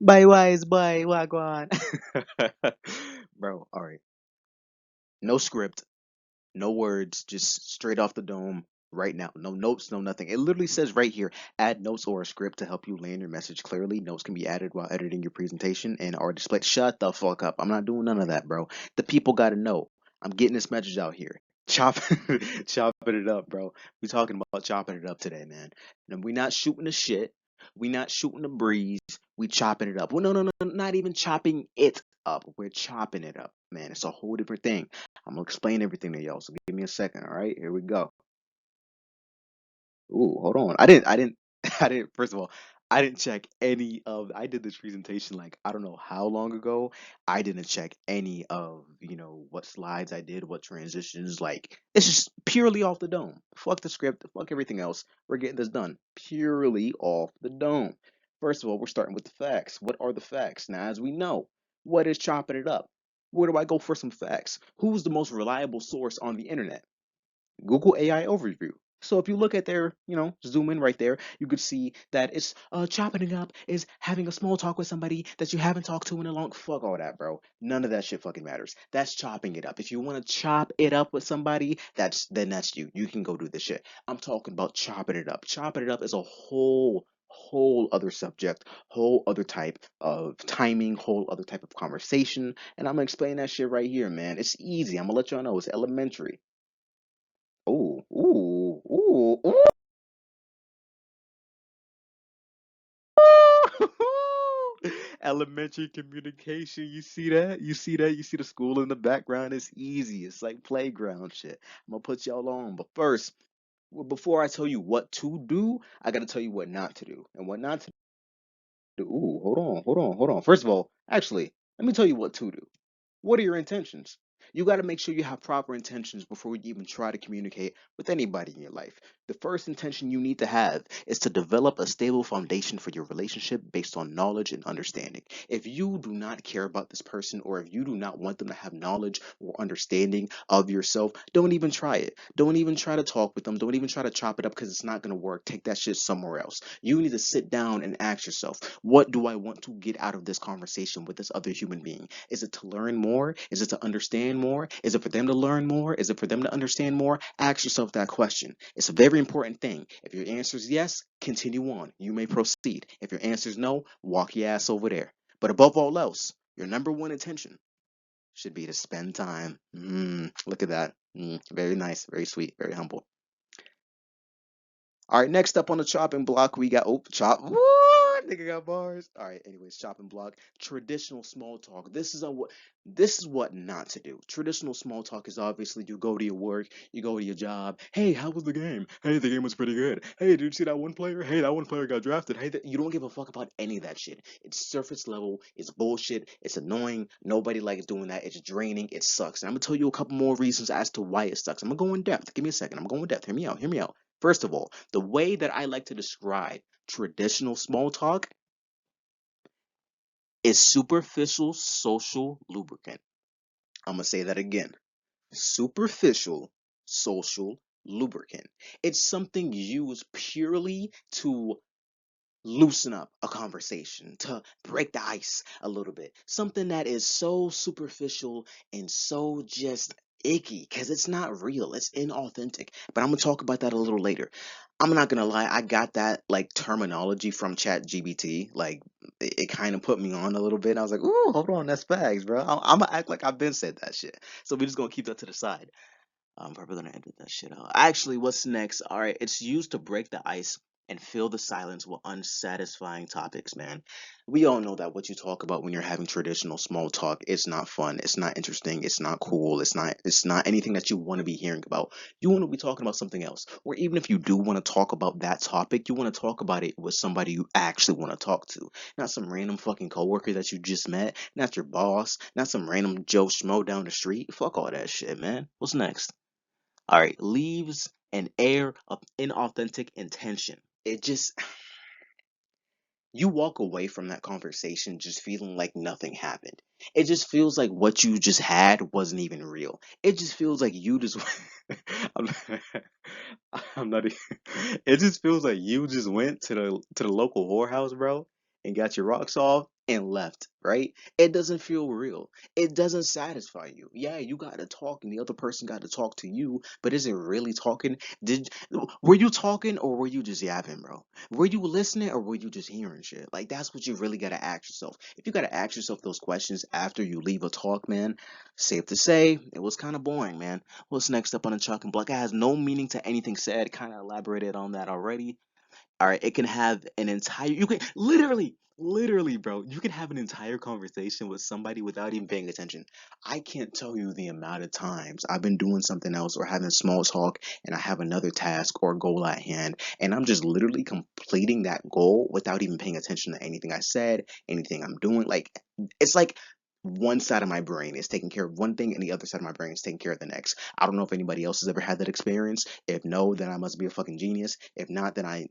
Bye wise boy, wagwan. Bro, all right. No script, no words, just straight off the dome right now. No notes, no nothing. It literally says right here, add notes or a script to help you land your message clearly. Notes can be added while editing your presentation and or display. Shut the fuck up. I'm not doing none of that, bro. The people gotta know. I'm getting this message out here. Chop chopping it up, bro. We talking about chopping it up today, man. And we not shooting the shit. We not shooting the breeze. We chopping it up. Well, no, not even chopping it up. We're chopping it up, man. It's a whole different thing. I'm gonna explain everything to y'all. So give me a second. All right, here we go. Ooh, hold on. I didn't. First of all, I didn't check any of. I did this presentation like I don't know how long ago. I didn't check any of what slides I did, what transitions. Like it's just purely off the dome. Fuck the script. Fuck everything else. We're getting this done purely off the dome. First of all, we're starting with the facts. What are the facts? Now, as we know, what is chopping it up? Where do I go for some facts? Who's the most reliable source on the internet? Google AI overview. So if you look at their, zoom in right there, you could see that it's chopping it up is having a small talk with somebody that you haven't talked to in a long. Fuck all that, bro. None of that shit fucking matters. That's chopping it up. If you want to chop it up with somebody, that's you. You can go do this shit. I'm talking about chopping it up. Chopping it up is a whole other subject, whole other type of timing, whole other type of conversation, and I'm gonna explain that shit right here, man. It's easy. I'm gonna let y'all know it's elementary. Ooh, ooh, ooh, ooh. Elementary communication. You see that? You see that? You see the school in the background? It's easy. It's like playground shit. I'm gonna put y'all on. But first, before I tell you what to do, I gotta tell you what not to do. And what not to do. Ooh, hold on. First of all, actually, let me tell you what to do. What are your intentions? You got to make sure you have proper intentions before you even try to communicate with anybody in your life. The first intention you need to have is to develop a stable foundation for your relationship based on knowledge and understanding. If you do not care about this person or if you do not want them to have knowledge or understanding of yourself, don't even try it. Don't even try to talk with them. Don't even try to chop it up because it's not going to work. Take that shit somewhere else. You need to sit down and ask yourself, what do I want to get out of this conversation with this other human being? Is it to learn more? Is it to understand more? Is it for them to learn more? Is it for them to understand more? Ask yourself that question. It's a very important thing. If your answer is yes, continue on. You may proceed. If your answer is no, walk your ass over there. But above all else, your number one intention should be to spend time. Look at that. Very nice, very sweet, very humble. All right, next up on the chopping block, we got chop. What nigga got bars? All right, anyways, chopping block. Traditional small talk. This is what not to do. Traditional small talk is obviously you go to your work, you go to your job. Hey, how was the game? Hey, the game was pretty good. Hey, did you see that one player? Hey, that one player got drafted. Hey, you don't give a fuck about any of that shit. It's surface level. It's bullshit. It's annoying. Nobody likes doing that. It's draining. It sucks. And I'm gonna tell you a couple more reasons as to why it sucks. I'm gonna go in depth. Give me a second. I'm going in depth. Hear me out. Hear me out. First of all, the way that I like to describe traditional small talk is superficial social lubricant. I'm going to say that again. Superficial social lubricant. It's something used purely to loosen up a conversation, to break the ice a little bit. Something that is so superficial and so just icky because it's not real, it's inauthentic. But I'm gonna talk about that a little later. I'm not gonna lie, I got that like terminology from Chat GBT. Like it kind of put me on a little bit. I was like, ooh, hold on, that's facts, bro. I'm gonna act like I've been said that shit. So we're just gonna keep that to the side. I'm probably gonna edit that shit out. Actually, what's next? All right, it's used to break the ice and fill the silence with unsatisfying topics, man. We all know that what you talk about when you're having traditional small talk is not fun, it's not interesting, it's not cool, it's not anything that you want to be hearing about. You want to be talking about something else. Or even if you do want to talk about that topic, you want to talk about it with somebody you actually want to talk to. Not some random fucking coworker that you just met, not your boss, not some random Joe Schmo down the street. Fuck all that shit, man. What's next? All right, leaves an air of inauthentic intention. It just, you walk away from that conversation just feeling like nothing happened. It just feels like what you just had wasn't even real. It just feels like you just, I'm, I'm not, it just feels like you just went to the local whorehouse, bro, and got your rocks off and left, right? It doesn't feel real. It doesn't satisfy you. Yeah, you got to talk and the other person got to talk to you, but is it really talking? Did Were you talking or were you just yapping, bro? Were you listening or were you just hearing shit? Like that's what you really got to ask yourself. If you got to ask yourself those questions after you leave a talk, man, safe to say it was kind of boring, man. What's next up on the chalk and block? It has no meaning to anything said. Kind of elaborated on that already. All right, it can have an entire, you can literally, bro, you can have an entire conversation with somebody without even paying attention. I can't tell you the amount of times I've been doing something else or having small talk and I have another task or goal at hand, and I'm just literally completing that goal without even paying attention to anything I said, anything I'm doing. Like, it's like one side of my brain is taking care of one thing and the other side of my brain is taking care of the next. I don't know if anybody else has ever had that experience. If no, then I must be a fucking genius. If not, then I,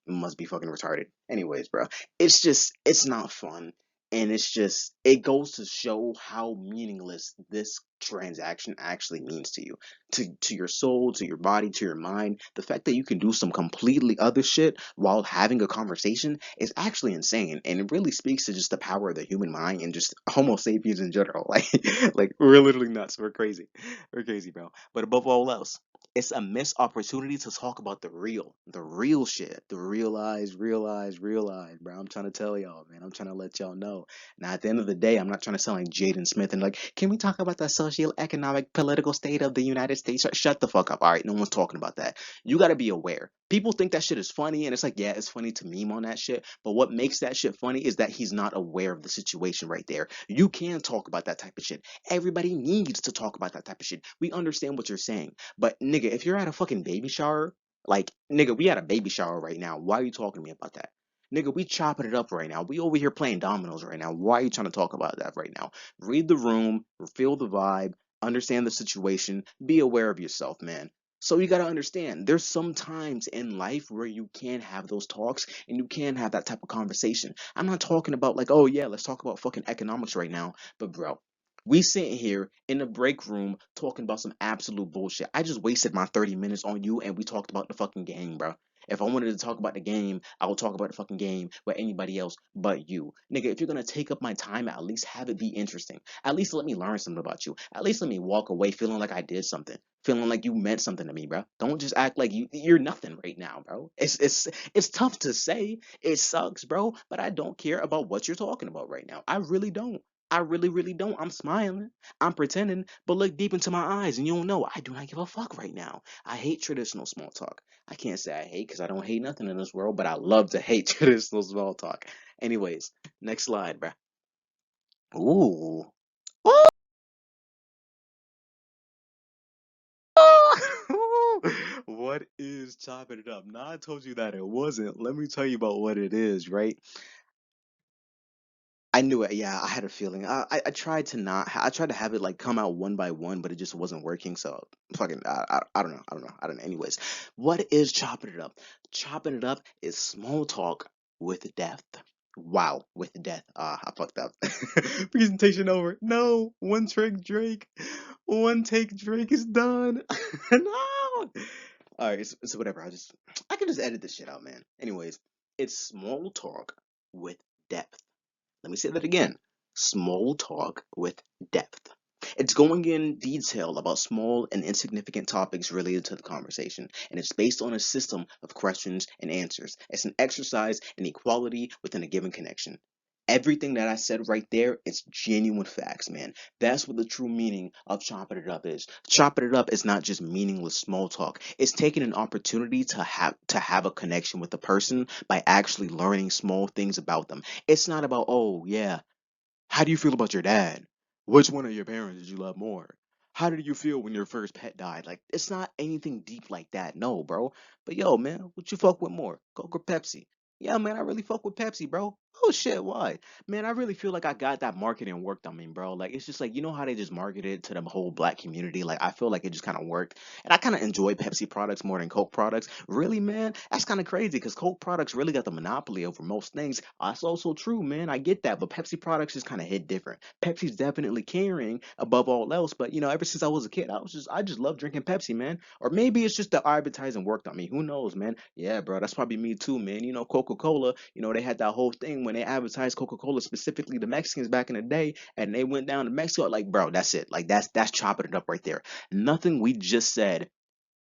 must be fucking retarded. Anyways, bro, it's not fun. And it's just, it goes to show how meaningless this transaction actually means to you, to your soul, to your body, to your mind. The fact that you can do some completely other shit while having a conversation is actually insane. And it really speaks to just the power of the human mind and just Homo sapiens in general. Like we're literally nuts. We're crazy. We're crazy, bro. But above all else, it's a missed opportunity to talk about the real shit, the realize, bro. I'm trying to tell y'all, man. I'm trying to let y'all know. Now, at the end of the day, I'm not trying to sound like Jaden Smith and like, can we talk about the socio-economic, political state of the United States? Shut the fuck up. All right, no one's talking about that. You got to be aware. People think that shit is funny, and it's like, yeah, it's funny to meme on that shit. But what makes that shit funny is that he's not aware of the situation right there. You can talk about that type of shit. Everybody needs to talk about that type of shit. We understand what you're saying. But nigga, if you're at a fucking baby shower, like nigga, we at a baby shower right now. Why are you talking to me about that? Nigga, we chopping it up right now. We over here playing dominoes right now. Why are you trying to talk about that right now? Read the room, feel the vibe, understand the situation, be aware of yourself, man. So you gotta understand, there's some times in life where you can have those talks and you can have that type of conversation. I'm not talking about like, oh yeah, let's talk about fucking economics right now. But bro, we sitting here in the break room talking about some absolute bullshit. I just wasted my 30 minutes on you and we talked about the fucking game, bro. If I wanted to talk about the game, I would talk about the fucking game with anybody else but you. Nigga, if you're gonna take up my time, at least have it be interesting. At least let me learn something about you. At least let me walk away feeling like I did something. Feeling like you meant something to me, bro. Don't just act like you're nothing right now, bro. It's tough to say. It sucks, bro, but I don't care about what you're talking about right now. I really don't. I really, really don't. I'm smiling. I'm pretending, but look deep into my eyes and you don't know. I do not give a fuck right now. I hate traditional small talk. I can't say I hate because I don't hate nothing in this world, but I love to hate traditional small talk. Anyways, next slide, bruh. Ooh. Ooh. What is chopping it up? Now I told you that it wasn't. Let me tell you about what it is, right? I knew it. Yeah, I had a feeling. I tried to not. I tried to have it like come out one by one, but it just wasn't working. So fucking. I don't know. I don't know. I don't know. Anyways, what is chopping it up? Chopping it up is small talk with depth. Wow, with death. Ah, I fucked up. Presentation over. No, one trick Drake. One take Drake is done. No. All right, so whatever. I can just edit this shit out, man. Anyways, it's small talk with depth. Let me say that again. Small talk with depth. It's going in detail about small and insignificant topics related to the conversation, and it's based on a system of questions and answers. It's an exercise in equality within a given connection. Everything that I said right there is genuine facts, man. That's what the true meaning of chopping it up is. Chopping it up is not just meaningless small talk. It's taking an opportunity to have a connection with the person by actually learning small things about them. It's not about, oh yeah, how do you feel about your dad? Which one of your parents did you love more? How did you feel when your first pet died? Like, it's not anything deep like that, no, bro. But yo, man, what you fuck with more? Coke or Pepsi? Yeah, man, I really fuck with Pepsi, bro. Oh shit, why? Man, I really feel like I got that marketing worked on me, bro. Like, it's just like, you know how they just marketed to the whole black community? Like, I feel like it just kind of worked. And I kind of enjoy Pepsi products more than Coke products. Really, man? That's kind of crazy because Coke products really got the monopoly over most things. That's also true, man. I get that. But Pepsi products just kind of hit different. Pepsi's definitely caring above all else. But, ever since I was a kid, I just love drinking Pepsi, man. Or maybe it's just the advertising worked on me. Who knows, man? Yeah, bro. That's probably me too, man. Coca Cola, they had that whole thing when they advertised Coca-Cola, specifically the Mexicans back in the day, and they went down to Mexico, like, bro, that's it. Like, that's chopping it up right there. Nothing we just said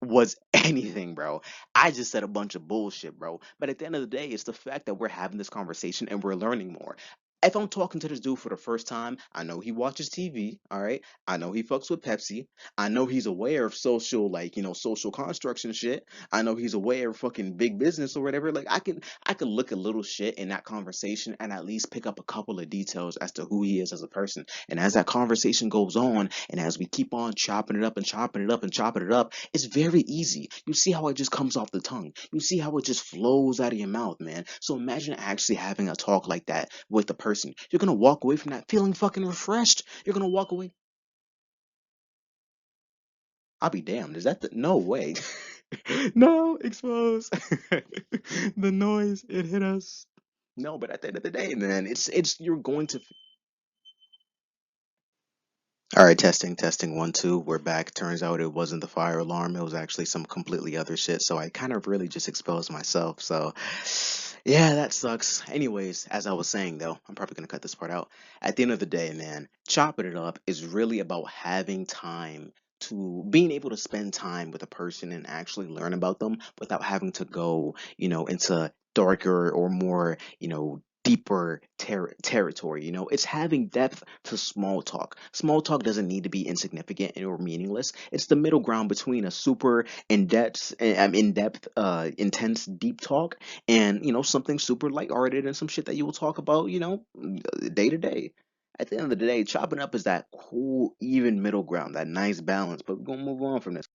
was anything, bro. I just said a bunch of bullshit, bro. But at the end of the day, it's the fact that we're having this conversation and we're learning more. If I'm talking to this dude for the first time, I know he watches TV, all right? I know he fucks with Pepsi. I know he's aware of social, like, social constructs and shit. I know he's aware of fucking big business or whatever. Like, I can look at little shit in that conversation and at least pick up a couple of details as to who he is as a person. And as that conversation goes on, and as we keep on chopping it up and chopping it up and chopping it up, it's very easy. You see how it just comes off the tongue. You see how it just flows out of your mouth, man. So imagine actually having a talk like that with the person. You're gonna walk away from that feeling fucking refreshed. You're gonna walk away. I'll be damned. Is that the no way? No, expose. The noise, it hit us. No, but at the end of the day, man, it's you're going to. All right, testing, testing, one, two. We're back. Turns out it wasn't the fire alarm. It was actually some completely other shit. So I kind of really just exposed myself. So, yeah, that sucks. Anyways, as I was saying though, I'm probably gonna cut this part out. At the end of the day, man, chopping it up is really about having time to being able to spend time with a person and actually learn about them without having to go, into darker or more, deeper territory. It's having depth to small talk. Small talk doesn't need to be insignificant or meaningless. It's the middle ground between a super in-depth, intense, deep talk and something super lighthearted and some shit that you will talk about, day to day. At the end of the day, chopping up is that cool, even middle ground, that nice balance. But we're gonna move on from this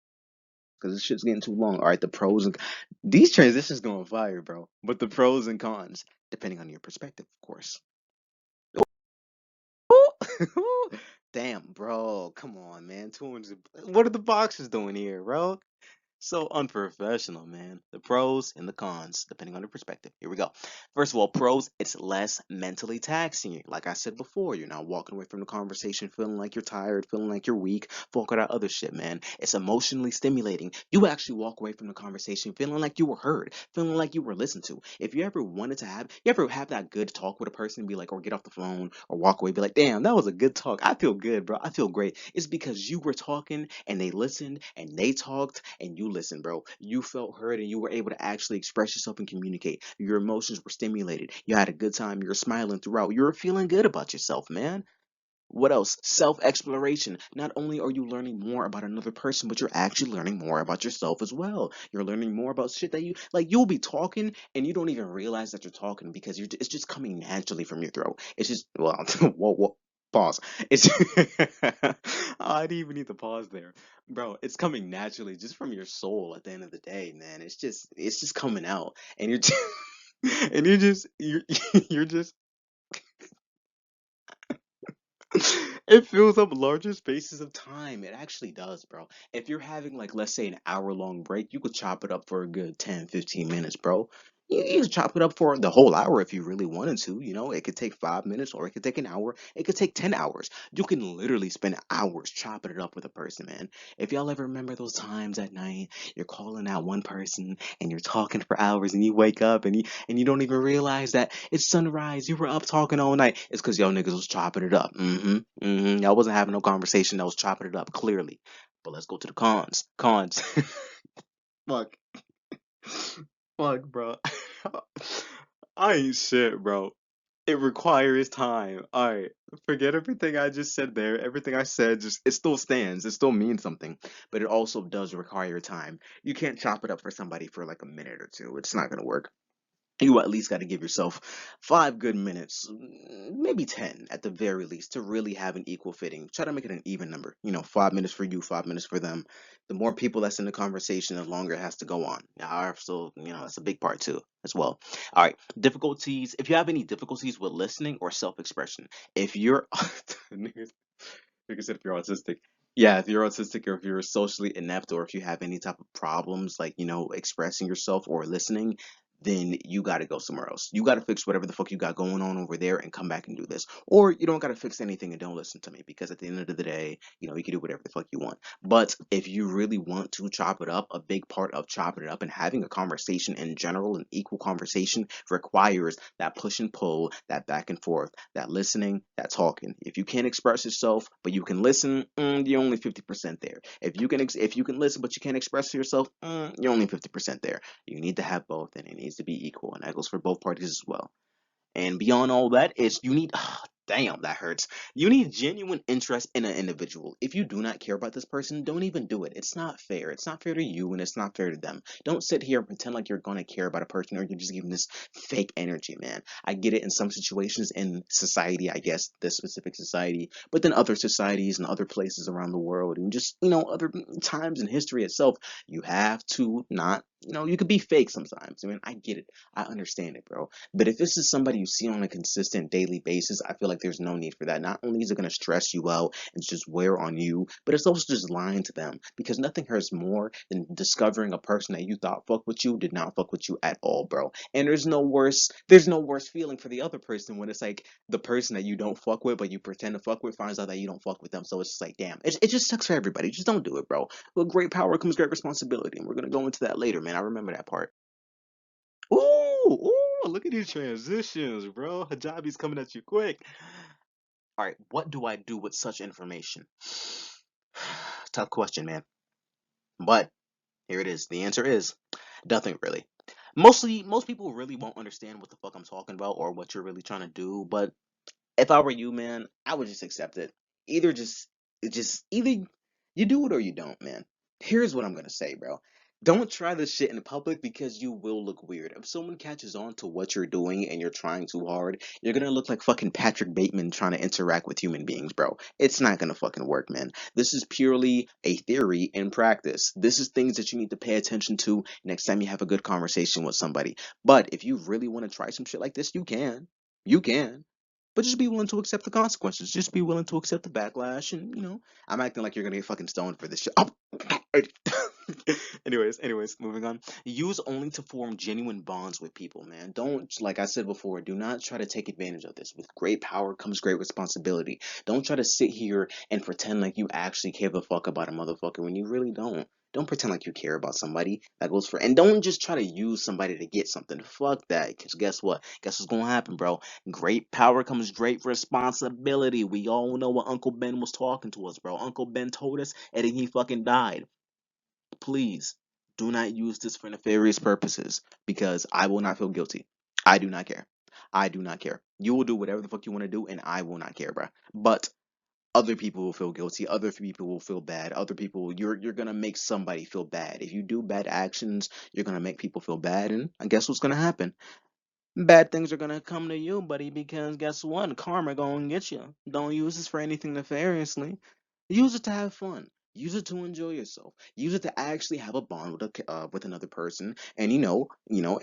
because this shit's getting too long. All right, the pros and these transitions going fire, bro. But the pros and cons, depending on your perspective, of course. Damn, bro. Come on, man. 200. What are the boxers doing here, bro? So unprofessional, man. The pros and the cons, depending on the perspective. Here we go. First of all, pros, it's less mentally taxing. Like I said before, you're not walking away from the conversation feeling like you're tired, feeling like you're weak, fuck all that other shit, man. It's emotionally stimulating. You actually walk away from the conversation feeling like you were heard, feeling like you were listened to. If you ever have that good talk with a person, be like, or get off the phone or walk away, be like, damn, that was a good talk. I feel good, bro. I feel great. It's because you were talking and they listened and they talked and you listened, bro. You felt heard and you were able to actually express yourself and communicate. Your emotions were stimulated. You had a good time. You were smiling throughout. You were feeling good about yourself, man. What else? Self exploration. Not only are you learning more about another person, but you're actually learning more about yourself as well. You're learning more about shit that you like. You'll be talking and you don't even realize that you're talking because it's just coming naturally from your throat. It's just, well, whoa, whoa. Pause. It's I didn't even need to pause there, bro. It's coming naturally just from your soul. At the end of the day, man, it's just coming out, and you're just, and you're just it fills up larger spaces of time. It actually does, bro. If you're having, like, let's say an hour long break, you could chop it up for a good 10, 15 minutes, bro. You could chop it up for the whole hour if you really wanted to. It could take 5 minutes or it could take an hour. It could take 10 hours. You can literally spend hours chopping it up with a person, man. If y'all ever remember those times at night, you're calling out one person and you're talking for hours and you wake up and you don't even realize that it's sunrise. You were up talking all night. It's because y'all niggas was chopping it up. Y'all wasn't having no conversation. That was chopping it up clearly. But let's go to the cons. Cons. Fuck. Fuck, bro. I ain't shit, bro. It requires time. All right. Forget everything I just said there. Everything I said, just it still stands. It still means something. But it also does require time. You can't chop it up for somebody for like a minute or two. It's not gonna work. You at least got to give yourself 5 good minutes, maybe 10 at the very least, to really have an equal fitting. Try to make it an even number. 5 minutes for you, 5 minutes for them. The more people that's in the conversation, the longer it has to go on. Yeah, so that's a big part too, as well. All right, difficulties. If you have any difficulties with listening or self-expression, if you're niggas, niggas said if you're autistic. Yeah, if you're autistic or if you're socially inept or if you have any type of problems like, expressing yourself or listening, then you got to go somewhere else. You got to fix whatever the fuck you got going on over there and come back and do this. Or you don't got to fix anything and don't listen to me, because at the end of the day, you can do whatever the fuck you want. But if you really want to chop it up, a big part of chopping it up and having a conversation in general, an equal conversation, requires that push and pull, that back and forth, that listening, that talking. If you can't express yourself, but you can listen, you're only 50% there. If you can listen, but you can't express yourself, you're only 50% there. You need to have both, and it needs to be equal, and that goes for both parties as well. And beyond all that, is you need damn, that hurts. You need genuine interest in an individual. If you do not care about this person, don't even do it. It's not fair. It's not fair to you, and it's not fair to them. Don't sit here and pretend like you're gonna care about a person, or you're just giving this fake energy, man. I get it in some situations in society, I guess this specific society, but then other societies and other places around the world, and just other times in history itself, you have to not. You could be fake sometimes. I mean, I get it. I understand it, bro. But if this is somebody you see on a consistent daily basis, I feel like there's no need for that. Not only is it going to stress you out and just wear on you, but it's also just lying to them, because nothing hurts more than discovering a person that you thought fuck with you did not fuck with you at all, bro. And there's no worse feeling for the other person when it's like the person that you don't fuck with, but you pretend to fuck with, finds out that you don't fuck with them. So it's just like, damn, it just sucks for everybody. Just don't do it, bro. With great power comes great responsibility, and we're going to go into that later, man. I remember that part. Ooh, look at these transitions, bro. Hijabi's coming at you quick. All right, what do I do with such information? Tough question, man. But here it is. The answer is nothing really. Most people really won't understand what the fuck I'm talking about or what you're really trying to do, but if I were you, man, I would just accept it. Either either you do it or you don't, man. Here's what I'm gonna say, bro. Don't try this shit in public, because you will look weird. If someone catches on to what you're doing and you're trying too hard, you're gonna look like fucking Patrick Bateman trying to interact with human beings, bro. It's not gonna fucking work, man. This is purely a theory in practice. This is things that you need to pay attention to next time you have a good conversation with somebody. But if you really want to try some shit like this, you can. You can. But just be willing to accept the consequences. Just be willing to accept the backlash, and I'm acting like you're gonna get fucking stoned for this shit. Oh. anyways, moving on. Use only to form genuine bonds with people, man. Don't, like I said before, do not try to take advantage of this. With great power comes great responsibility. Don't try to sit here and pretend like you actually care the fuck about a motherfucker when you really don't. Don't pretend like you care about somebody. That goes for, and don't just try to use somebody to get something. Fuck that. Cause guess what? Guess what's gonna happen, bro? Great power comes great responsibility. We all know what Uncle Ben was talking to us, bro. Uncle Ben told us, and then he fucking died. Please do not use this for nefarious purposes, because I will not feel guilty. I do not care. I do not care. You will do whatever the fuck you want to do, and I will not care, bro. But other people will feel guilty. Other people will feel bad. Other people, you're gonna make somebody feel bad. If you do bad actions, you're gonna make people feel bad, and I guess what's gonna happen? Bad things are gonna come to you, buddy, because guess what? Karma gonna get you. Don't use this for anything nefariously. Use it to have fun. Use it to enjoy yourself. Use it to actually have a bond with another person, and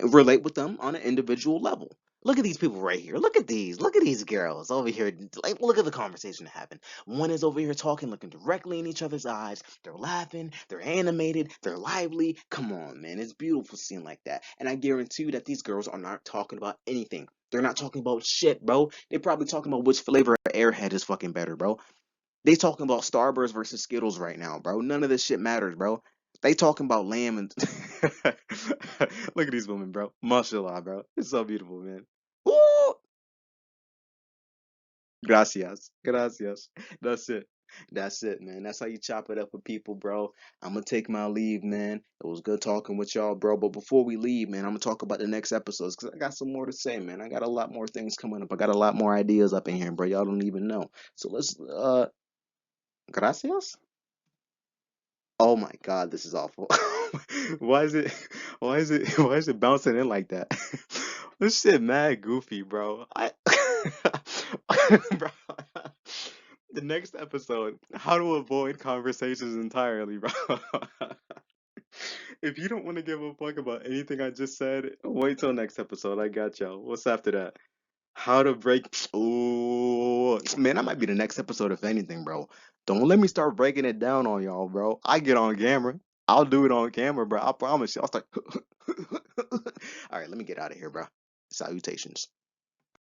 relate with them on an individual level. Look at these people right here. Look at these. Look at these girls over here. Like, look at the conversation they're having. One is over here talking, looking directly in each other's eyes. They're laughing. They're animated. They're lively. Come on, man. It's beautiful seeing like that. And I guarantee you that these girls are not talking about anything. They're not talking about shit, bro. They're probably talking about which flavor of Airhead is fucking better, bro. They talking about Starburst versus Skittles right now, bro. None of this shit matters, bro. They talking about lamb and look at these women, bro. Mashallah, bro. It's so beautiful, man. Ooh! Gracias. Gracias. That's it. That's it, man. That's how you chop it up with people, bro. I'm gonna take my leave, man. It was good talking with y'all, bro. But before we leave, man, I'm gonna talk about the next episodes, because I got some more to say, man. I got a lot more things coming up. I got a lot more ideas up in here, bro. Y'all don't even know. So let's gracias. Oh my God, this is awful. Why is it why is it bouncing in like that? This shit mad goofy, bro. Bro. The next episode, how to avoid conversations entirely, bro. If you don't want to give a fuck about anything I just said, wait till next episode. I got y'all. What's after that? How to break. Ooh, man, that might be the next episode, if anything, bro. Don't let me start breaking it down on y'all, bro. I get on camera. I'll do it on camera, bro. I promise you. I'll start. All right, let me get out of here, bro. Salutations.